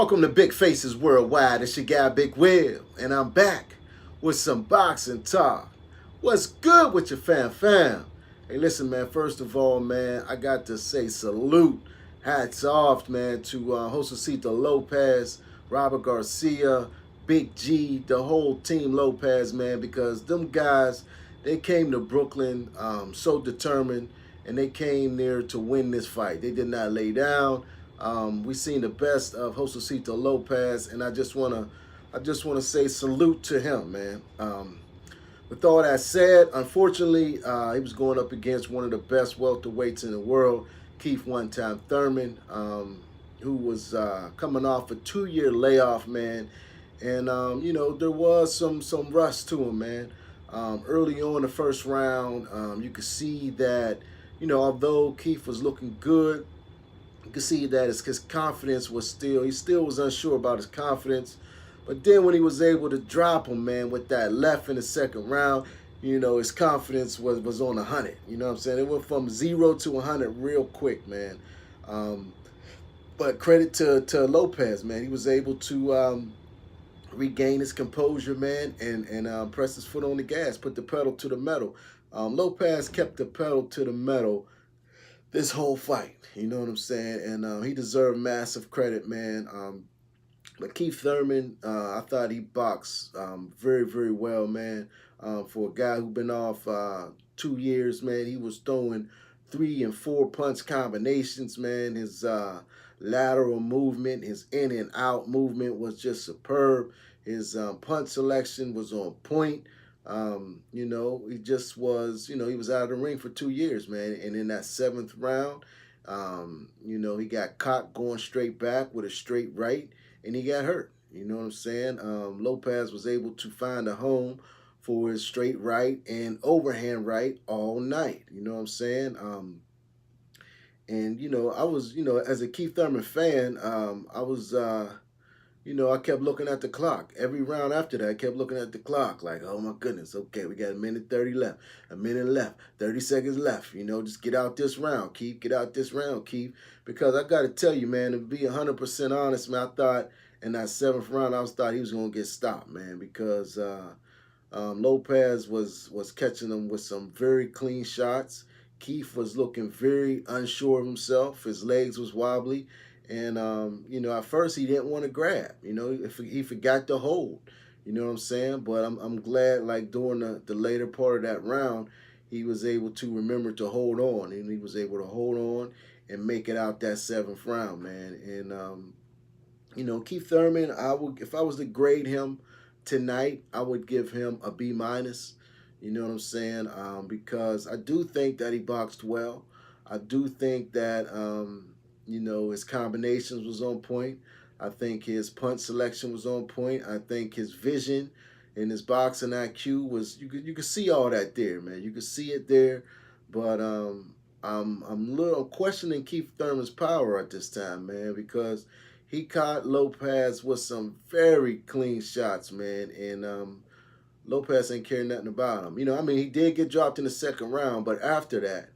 Welcome to Big Faces Worldwide. It's your guy Big Will, and I'm back with some boxing talk. What's good with your fam? Hey, listen, man. First of all, man, I got to say salute, hats off, man, to Josesito Lopez, Robert Garcia, Big G, the whole team Lopez, man, because them guys, they came to Brooklyn so determined, and they came there to win this fight. They did not lay down. We seen the best of Josesito Lopez, and I just wanna say salute to him, man. With all that said, unfortunately, he was going up against one of the best welterweights in the world, KEITH one-time Thurman, who was coming off a 2-year layoff, man. And there was some rust to him, man. Early on in the first round, you could see that, although KEITH was looking good, you can see that his confidence was he still was unsure about his confidence. But then when he was able to drop him, man, with that left in the second round, his confidence was on 100. You know what I'm saying? It went from 0 to 100 real quick, man. But credit to Lopez, man. He was able to regain his composure, man, and press his foot on the gas, put the pedal to the metal. Lopez kept the pedal to the metal this whole fight. You know what I'm saying? And he deserved massive credit, man. But KEITH Thurman, I thought he boxed very, very well, man. For a guy who's been off 2 years, man, he was throwing 3 and 4 punch combinations, man. His lateral movement, his in and out movement was just superb. His punch selection was on point. He just was, he was out of the ring for 2 years, man. And in that 7th round, he got caught going straight back with a straight right, and he got hurt. You know what I'm saying? Lopez was able to find a home for his straight right and overhand right all night. You know what I'm saying? I was, as a KEITH Thurman fan, I was, I kept looking at the clock. Every round after that, I kept looking at the clock like, oh my goodness, okay, we got a minute 30 left, 30 seconds left. Just get out this round, KEITH, get out this round, KEITH. Because I got to tell you, man, to be 100% honest, man, I thought in that 7th round, I thought he was going to get stopped, man, because Lopez was catching him with some very clean shots. KEITH was looking very unsure of himself. His legs was wobbly. And, at first he didn't want to grab. He forgot to hold. You know what I'm saying? But I'm glad, like, during the later part of that round, he was able to remember to hold on. And he was able to hold on and make it out that 7th round, man. And, KEITH Thurman, if I was to grade him tonight, I would give him a B-. You know what I'm saying? Because I do think that he boxed well. I do think that... his combinations was on point. I think his punch selection was on point. I think his vision and his boxing IQ was, you could see all that there, man. You could see it there. But I'm questioning KEITH Thurman's power at this time, man, because he caught Lopez with some very clean shots, man. And Lopez ain't caring nothing about him. He did get dropped in the 2nd round, but after that,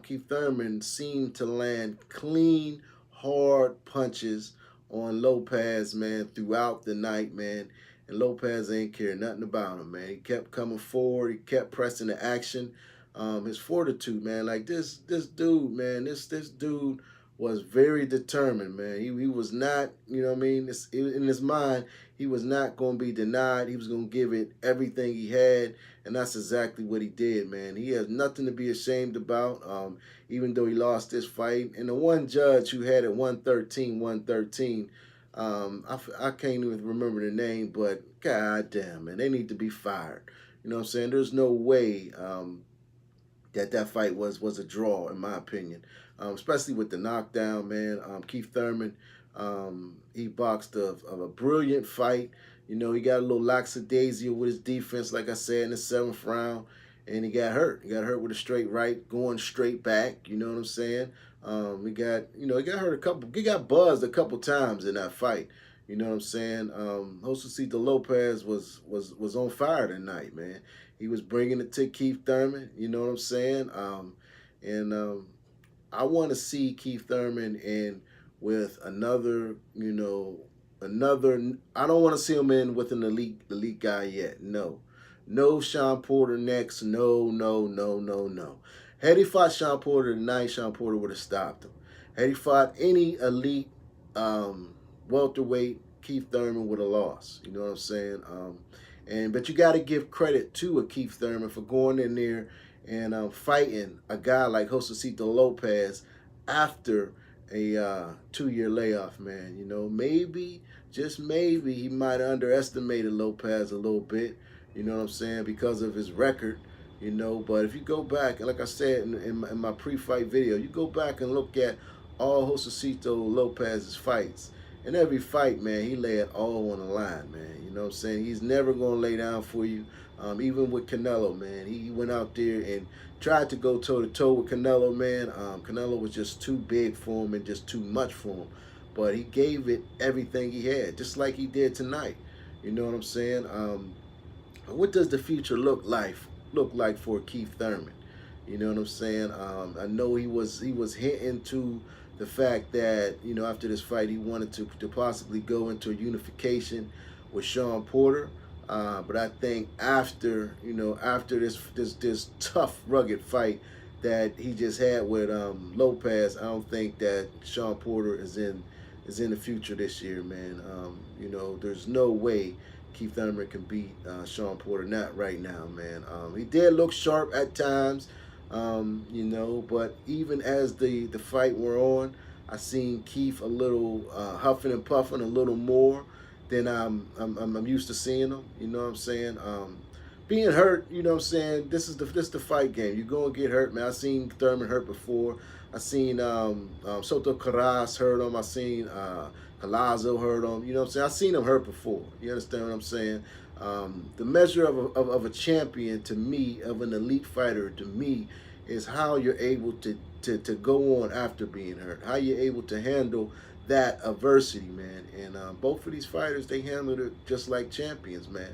KEITH Thurman seemed to land clean, hard punches on Lopez, man, throughout the night, man. And Lopez ain't care nothing about him, man. He kept coming forward. He kept pressing the action. His fortitude, man, like this dude, man, this dude was very determined, man. He was not, in his mind, he was not going to be denied. He was going to give it everything he had, and that's exactly what he did, man. He has nothing to be ashamed about, even though he lost this fight. And the one judge who had it 113, I can't even remember the name, but god damn, man, they need to be fired. You know what I'm saying? There's no way that fight was a draw, in my opinion. Especially with the knockdown, man. KEITH Thurman, he boxed a brilliant fight. He got a little lackadaisical with his defense, like I said, in the 7th round, and he got hurt. He got hurt with a straight right, going straight back. You know what I'm saying? He got hurt he got buzzed a couple times in that fight. You know what I'm saying? Josesito Lopez was on fire tonight, man. He was bringing it to KEITH Thurman. You know what I'm saying? I want to see KEITH Thurman in with another, another. I don't want to see him in with an elite guy yet. No, no Sean Porter next. No, no, no, no, no. Had he fought Sean Porter tonight, Sean Porter would have stopped him. Had he fought any elite um, welterweight, Keith Thurman would have lost. You know what I'm saying? But you got to give credit to a Keith Thurman for going in there and fighting a guy like Josesito Lopez after a 2-year layoff, man. Maybe, just maybe, he might have underestimated Lopez a little bit, you know what I'm saying, because of his record, But if you go back, and like I said in my pre-fight video, you go back and look at all Josesito Lopez's fights. In every fight, man, he lay it all on the line, man. You know what I'm saying? He's never going to lay down for you. Even with Canelo, man, he went out there and tried to go toe-to-toe with Canelo, man. Canelo was just too big for him and just too much for him. But he gave it everything he had, just like he did tonight. You know what I'm saying? What does the future look like for Keith Thurman? You know what I'm saying? I know he was hinting to the fact that, after this fight, he wanted to possibly go into a unification with Sean Porter. But I think after this tough, rugged fight that he just had with Lopez, I don't think that Sean Porter is in the future this year, man. There's no way Keith Thurman can beat Sean Porter, not right now, man. He did look sharp at times. But even as the fight wore on, I seen Keith a little huffing and puffing a little more than I'm used to seeing him. You know what I'm saying? Being hurt, you know what I'm saying? This is the fight game. You're gonna get hurt, man. I seen Thurman hurt before. I seen Soto Carras hurt him. I seen Palazzo hurt him. You know what I'm saying? I seen him hurt before. You understand what I'm saying? The measure of a champion, to me, of an elite fighter, to me, is how you're able to go on after being hurt, how you're able to handle that adversity, man. And both of these fighters, they handled it just like champions, man.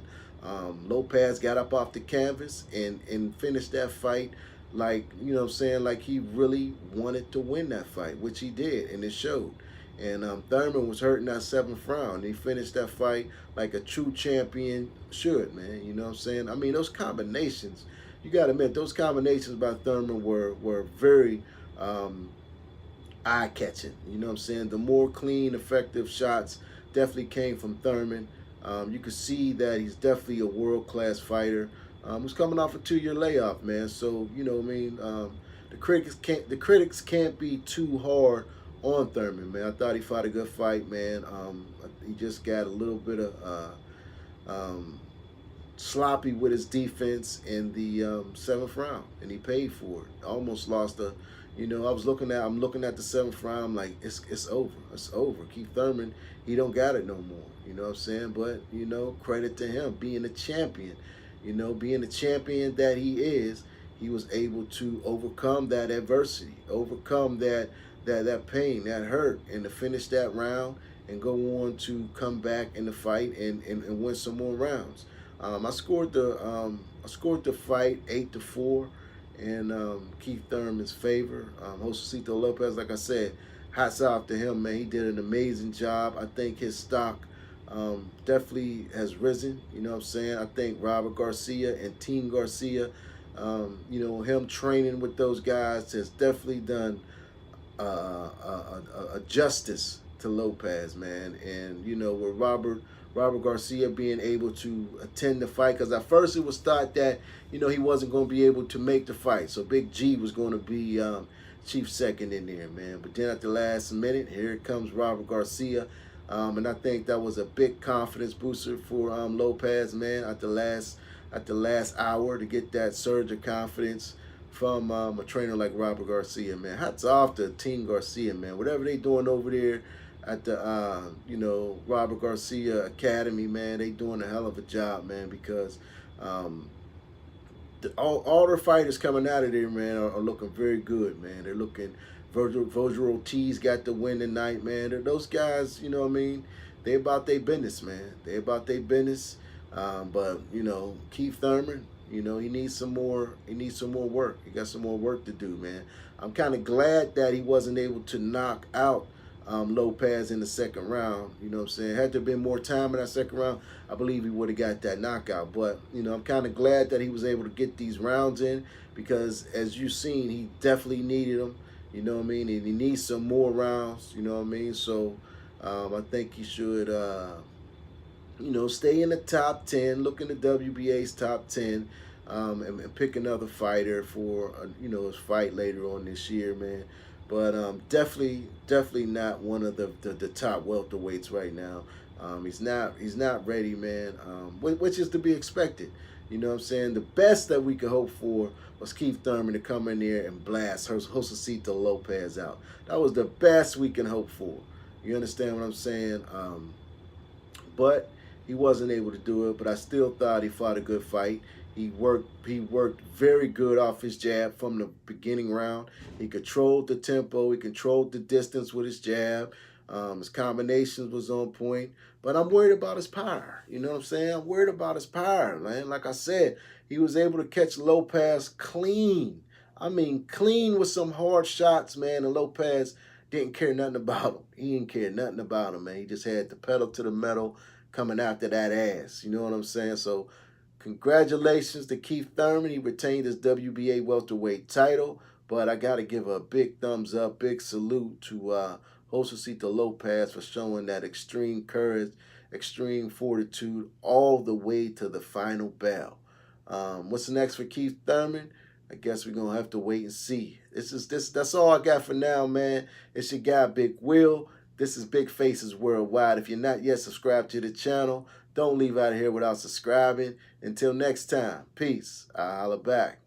Lopez got up off the canvas and finished that fight like, you know what I'm saying, like he really wanted to win that fight, which he did, and it showed. And Thurman was hurt in that 7th round. He finished that fight like a true champion should, man. You know what I'm saying? I mean, those combinations, you got to admit, those combinations by Thurman were very eye-catching. You know what I'm saying? The more clean, effective shots definitely came from Thurman. You could see that he's definitely a world-class fighter. He's coming off a 2-year layoff, man. So, you know what I mean? The critics can't be too hard on Thurman, man. I thought he fought a good fight, man. He just got a little bit of sloppy with his defense in the 7th round, and he paid for it. Almost lost a, I'm looking at the 7th round, I'm like, it's over. It's over. Keith Thurman, he don't got it no more. You know what I'm saying? But, credit to him being a champion. Being the champion that he is, he was able to overcome that adversity, overcome that pain, that hurt, and to finish that round and go on to come back in the fight and win some more rounds. I scored the fight 8-4 in Keith Thurman's favor. Josesito Lopez, like I said, hats off to him, man. He did an amazing job. I think his stock definitely has risen. You know what I'm saying? I think Robert Garcia and Team Garcia, him training with those guys has definitely done a justice to Lopez, man. And with Robert Garcia being able to attend the fight, because at first it was thought that he wasn't going to be able to make the fight, so Big G was going to be chief second in there, man. But then at the last minute, here comes Robert Garcia, and I think that was a big confidence booster for Lopez, man. At the last hour, to get that surge of confidence from a trainer like Robert Garcia, man. Hats off to Team Garcia, man. Whatever they doing over there at the Robert Garcia Academy, man, they doing a hell of a job, man, because all their fighters coming out of there, man, are looking very good, man. They're looking, Virgil Ortiz got the win tonight, man. Those guys, you know what I mean, they about their business, man. They about their business. But Keith Thurman, he needs some more work. He got some more work to do, man. I'm kind of glad that he wasn't able to knock out Lopez in the second round. You know what I'm saying? Had there been more time in that second round, I believe he would have got that knockout. But, you know, I'm kind of glad that he was able to get these rounds in because, as you've seen, he definitely needed them. You know what I mean? And he needs some more rounds. You know what I mean? So I think he should, you know, stay in the top 10, look in the WBA's top 10, and pick another fighter for, you know, his fight later on this year, man. But definitely not one of the top welterweights right now. He's not ready, man. Which is to be expected. You know what I'm saying? The best that we could hope for was KEITH THURMAN to come in there and blast Josesito Lopez out. That was the best we can hope for. You understand what I'm saying? But he wasn't able to do it. But I still thought he fought a good fight. He worked very good off his jab from the beginning round. He controlled the tempo. He controlled the distance with his jab. His combinations was on point. But I'm worried about his power. You know what I'm saying? I'm worried about his power, man. Like I said, he was able to catch Lopez clean. I mean, clean with some hard shots, man. And Lopez didn't care nothing about him. He didn't care nothing about him, man. He just had the pedal to the metal coming after that ass. You know what I'm saying? So congratulations to KEITH THURMAN. He retained his WBA welterweight title. But I got to give a big thumbs up, big salute to Josesito Lopez for showing that extreme courage, extreme fortitude all the way to the final bell. What's next for KEITH THURMAN? I guess we're going to have to wait and see. That's all I got for now, man. It's your guy, Big Will. This is Big Faces Worldwide. If you're not yet subscribed to the channel, don't leave out of here without subscribing. Until next time, peace. I'll holla back.